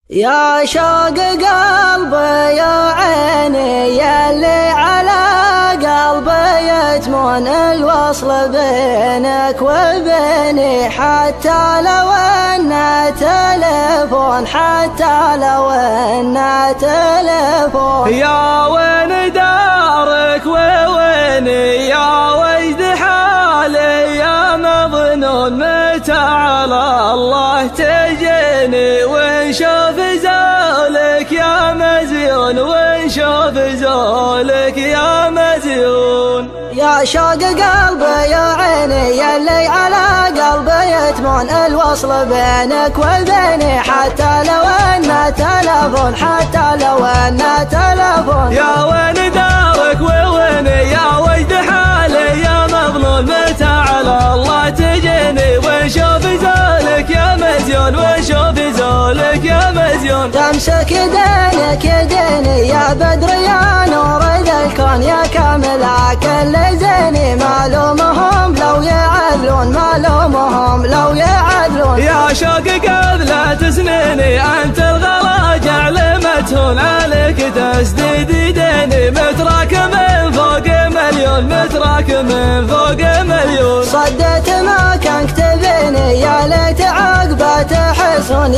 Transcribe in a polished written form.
يا شوق قلبي يا عيني يلي على قلبي يتمون الوصل بينك وبيني، حتى لو انه تلفون، حتى لو انه تلفون. يا وين دارك وويني يا وجد حالي يا مظنون، متى على الله تجيني ونشوف زولك يا مزيون، ونشوف زولك يا مزيون. يا شوق قلبي يا عيني يلي على قلبي يتمون الوصل بينك وبيني، حتى لو انه تلفون، حتى لو انه تلفون. يا وين دارك وويني يا وجد حالي يا مظلوم، متى على الله تجيني ونشوف زولك يا مزيون، ونشوف زولك يا مزيون. تمسك دينك يديني يا بدر يا نور ذا الكون، يا كامل كل زيني، ما لومهم لو يعدلون، ما لومهم لو يعدلون. يا شوق قبل سنيني انت الغلا جعل متهون، عليك تسديد ديني متراك من فوق مليون، متراك من فوق مليون. صدت ما كان كتبيني يا ليت عقبه تحسون.